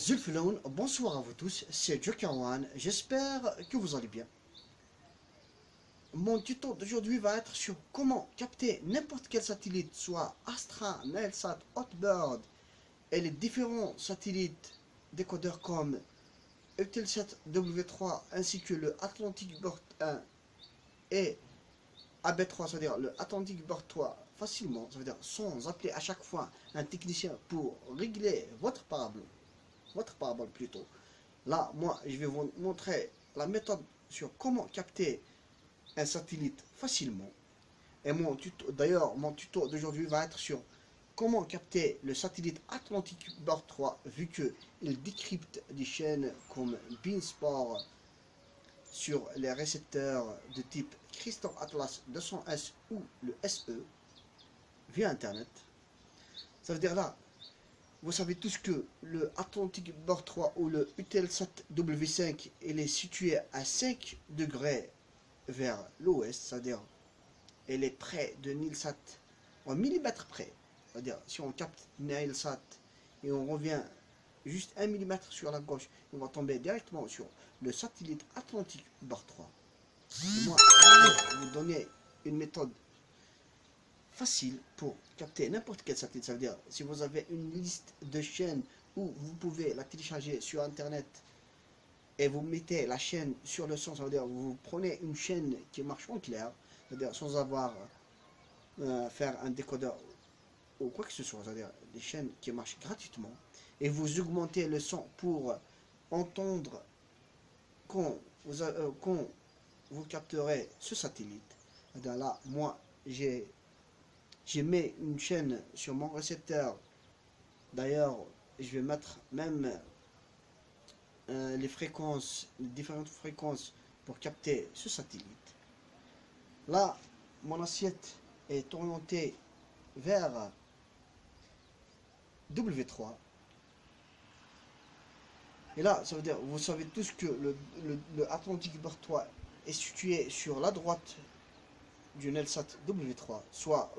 Zulfiloun, bonsoir à vous tous, c'est Joker One, j'espère que vous allez bien. Mon tuto d'aujourd'hui va être sur comment capter n'importe quel satellite, soit Astra, Nilesat, Hotbird et les différents satellites décodeurs comme Eutelsat W3 ainsi que le Atlantic Bird 1 et AB3, c'est-à-dire le Atlantic Bird 3 facilement, ça veut dire sans appeler à chaque fois un technicien pour régler votre parabole plutôt. Là, moi, je vais vous montrer la méthode sur comment capter un satellite facilement. Et d'ailleurs, mon tuto d'aujourd'hui va être sur comment capter le satellite Atlantic Bird 3, vu qu'il décrypte des chaînes comme Beansport sur les récepteurs de type Crystal Atlas 200S ou le SE via Internet. Ça veut dire là, vous savez tous que le Atlantic Bird 3 ou le Eutelsat W5 il est situé à 5 degrés vers l'ouest, c'est-à-dire il est près de Nilesat en millimètres près. C'est-à-dire si on capte Nilesat et on revient juste 1 mm sur la gauche, on va tomber directement sur le satellite Atlantic Bird 3. Et moi, je vais vous donner une méthode facile pour capter n'importe quel satellite. Ça veut dire, si vous avez une liste de chaînes où vous pouvez la télécharger sur internet et vous mettez la chaîne sur le son, ça veut dire vous prenez une chaîne qui marche en clair, c'est-à-dire sans avoir faire un décodeur ou quoi que ce soit, c'est-à-dire des chaînes qui marchent gratuitement, et vous augmentez le son pour entendre quand vous capterez ce satellite. Là, moi, j'ai mis une chaîne sur mon récepteur. D'ailleurs, je vais mettre même les fréquences, les différentes fréquences pour capter ce satellite. Là, mon assiette est orientée vers W3. Et là, ça veut dire, vous savez tous que le Atlantic Bird 3 est situé sur la droite du Nilesat W3, soit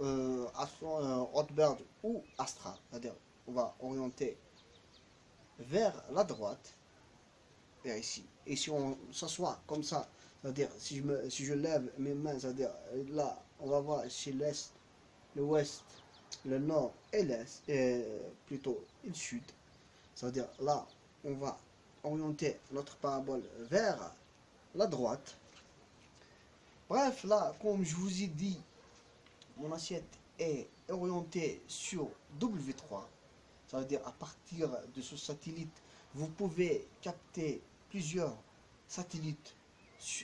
Hotbird ou Astra. C'est-à-dire, on va orienter vers la droite, vers ici. Et si on s'assoit comme ça, c'est-à-dire si je lève mes mains, c'est-à-dire là, on va voir ici l'est, le ouest, le nord et l'est, et plutôt le sud. C'est-à-dire là, on va orienter notre parabole vers la droite. Bref, là, comme je vous ai dit, mon assiette est orientée sur W3. Ça veut dire à partir de ce satellite, vous pouvez capter plusieurs satellites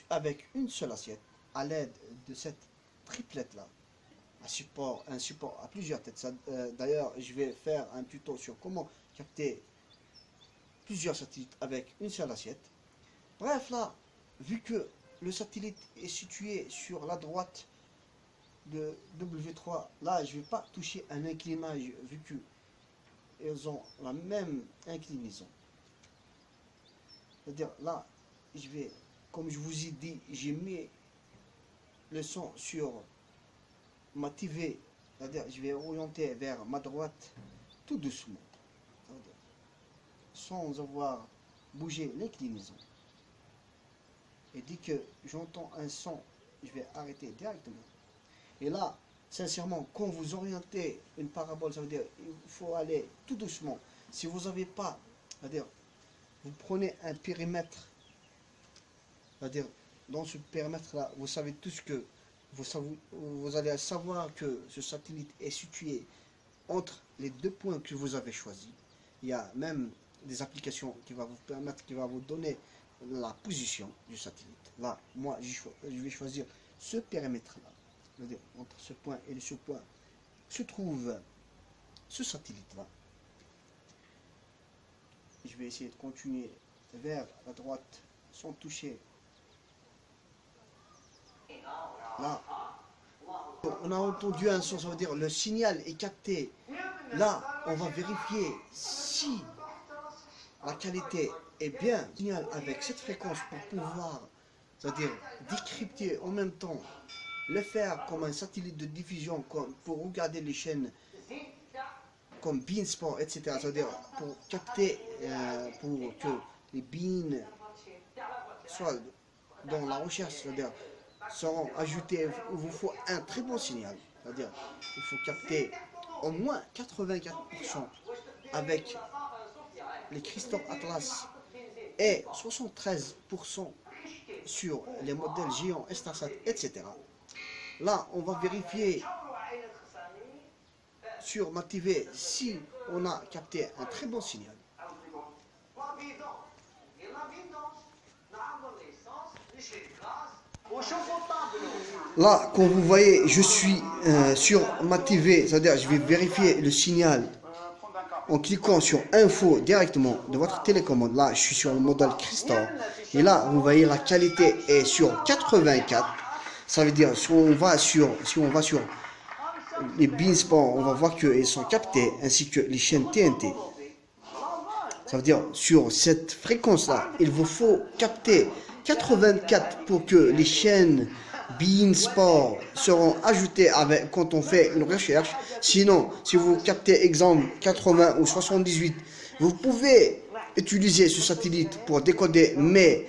avec une seule assiette à l'aide de cette triplette là. Un support à plusieurs têtes. D'ailleurs, je vais faire un tuto sur comment capter plusieurs satellites avec une seule assiette. Bref, là, vu que le satellite est situé sur la droite de W3, là, je ne vais pas toucher un inclinage vu qu'ils ont la même inclinaison. C'est-à-dire, là, je vais, comme je vous ai dit, j'ai mis le son sur ma TV, c'est-à-dire, je vais orienter vers ma droite tout doucement, sans avoir bougé l'inclinaison. Et dès que j'entends un son, je vais arrêter directement. Et là, sincèrement, quand vous orientez une parabole, ça veut dire il faut aller tout doucement. Si vous n'avez pas, c'est-à-dire vous prenez un périmètre, c'est-à-dire dans ce périmètre-là, vous savez tous que vous allez savoir que ce satellite est situé entre les deux points que vous avez choisis. Il y a même des applications qui vont vous permettre, qui vont vous donner la position du satellite. Là, moi, je vais choisir ce périmètre-là. C'est-à-dire, entre ce point et ce point se trouve ce satellite-là. Je vais essayer de continuer vers la droite sans toucher. Là, on a entendu un son, ça veut dire le signal est capté. Là, on va vérifier si la qualité est bien signal avec cette fréquence pour pouvoir, c'est-à-dire décrypter en même temps, le faire comme un satellite de diffusion pour regarder les chaînes comme Beansport, etc. C'est-à-dire pour capter, pour que les beans soient dans la recherche, c'est-à-dire seront ajoutés, il vous faut un très bon signal. C'est-à-dire il faut capter au moins 84% avec les cristaux Atlas et 73% sur les modèles géants Estarsat, etc. Là, on va vérifier sur ma TV si on a capté un très bon signal. Là, comme vous voyez, je suis sur ma TV, c'est-à-dire je vais vérifier le signal en cliquant sur Info directement de votre télécommande. Là, je suis sur le modèle Crystal. Et là, vous voyez la qualité est sur 84. Ça veut dire si on va sur les Beansport, on va voir qu'ils sont captés ainsi que les chaînes TNT. Ça veut dire sur cette fréquence-là, il vous faut capter 84 pour que les chaînes Beansport seront ajoutées avec, quand on fait une recherche. Sinon, si vous captez exemple 80 ou 78, vous pouvez utiliser ce satellite pour décoder, mais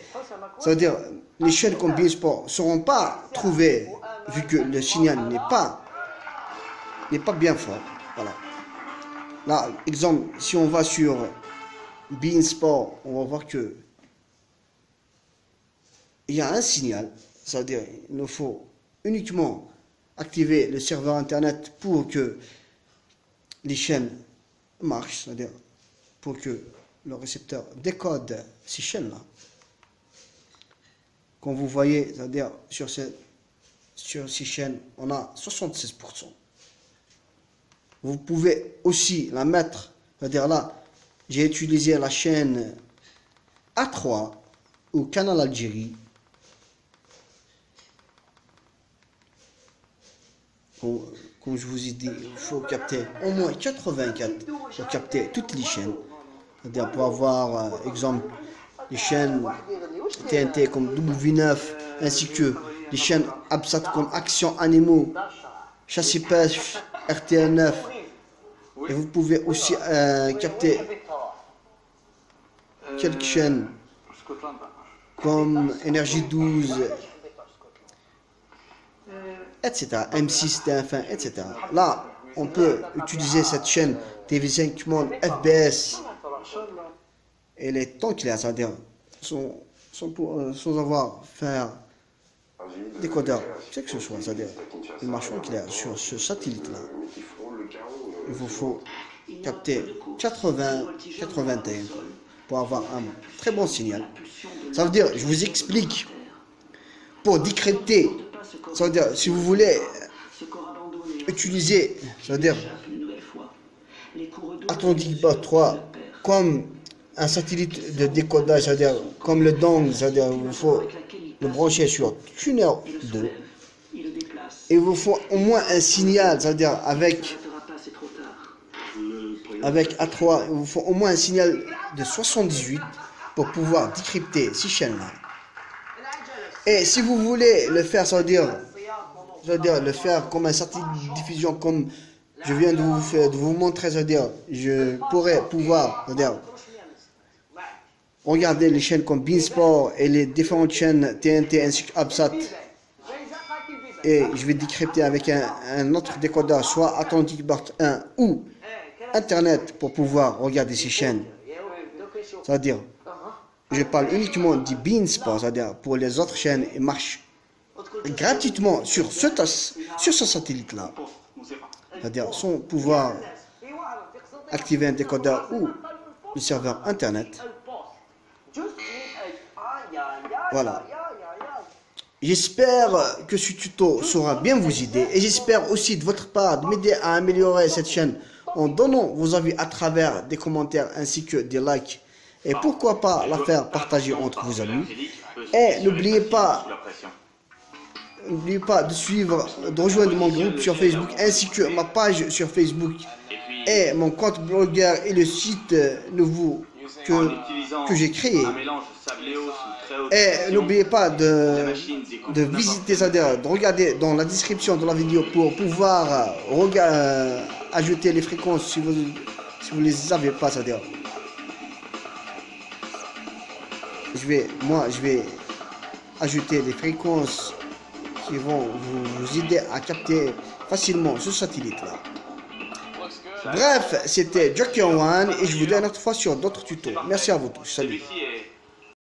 ça veut dire les chaînes comme Beansport ne seront pas trouvées vu que le signal n'est pas bien fort. Voilà. Là, exemple, si on va sur Beansport, on va voir que il y a un signal. Ça veut dire il nous faut uniquement activer le serveur internet pour que les chaînes marchent, c'est-à-dire pour que le récepteur décode ces chaînes-là. Comme vous voyez, c'est-à-dire sur ces chaînes, on a 76%. Vous pouvez aussi la mettre, c'est-à-dire là, j'ai utilisé la chaîne A3 ou Canal Algérie. Comme je vous ai dit, il faut capter au moins 84 pour capter toutes les chaînes. C'est-à-dire pour avoir, exemple, les chaînes TNT comme W9, ainsi que les chaînes Absat comme Action Animaux, Chasse et Pêche, RTL9. Et vous pouvez aussi capter quelques chaînes comme Énergie 12, etc. M6, TF1, etc. Là, on peut utiliser cette chaîne TV5 Monde FBS. Elle est tant claire, c'est-à-dire sans avoir faire décodeur, c'est que ce soit, c'est-à-dire une marche en clair sur ce satellite-là. Il vous faut capter 80-81 pour avoir un très bon signal. Ça veut dire, je vous explique, pour décrypter, ça veut dire, si vous voulez utiliser, ça veut dire Atlantic Bot 3 comme un satellite de décodage, c'est-à-dire comme le dong, c'est-à-dire il vous faut le brancher sur Tuner 2. Et il vous faut au moins un signal, c'est-à-dire avec A3, il vous faut au moins un signal de 78 pour pouvoir décrypter ces chaînes-là. Et si vous voulez le faire, ça veut dire le faire comme un satellite de diffusion, comme je viens de vous montrer, c'est-à-dire je pourrais pouvoir, c'est-à-dire regarder les chaînes comme Beansport et les différentes chaînes TNT ainsi que Absat. Et je vais décrypter avec un autre décodeur, soit Atlantic Bot 1 ou Internet pour pouvoir regarder ces chaînes. C'est-à-dire, je parle uniquement du Beansport, c'est-à-dire pour les autres chaînes, ils marchent gratuitement sur ce satellite-là. C'est-à-dire sans pouvoir activer un décodeur ou le serveur Internet. Voilà. J'espère que ce tuto saura bien vous aider et j'espère aussi de votre part de m'aider à améliorer cette chaîne en donnant vos avis à travers des commentaires ainsi que des likes et pourquoi pas la faire partager entre vos amis. Et n'oubliez pas de rejoindre mon groupe sur Facebook ainsi que ma page sur Facebook et mon compte blogueur et le site nouveau que j'ai créé. Et n'oubliez pas de visiter, c'est-à-dire de regarder dans la description de la vidéo pour pouvoir ajouter les fréquences si vous les avez pas, c'est-à-dire je vais ajouter les fréquences qui vont vous aider à capter facilement ce satellite là. Bref, c'était Jockey One et je vous dis à une autre fois sur d'autres tutos. Merci à vous tous. Salut.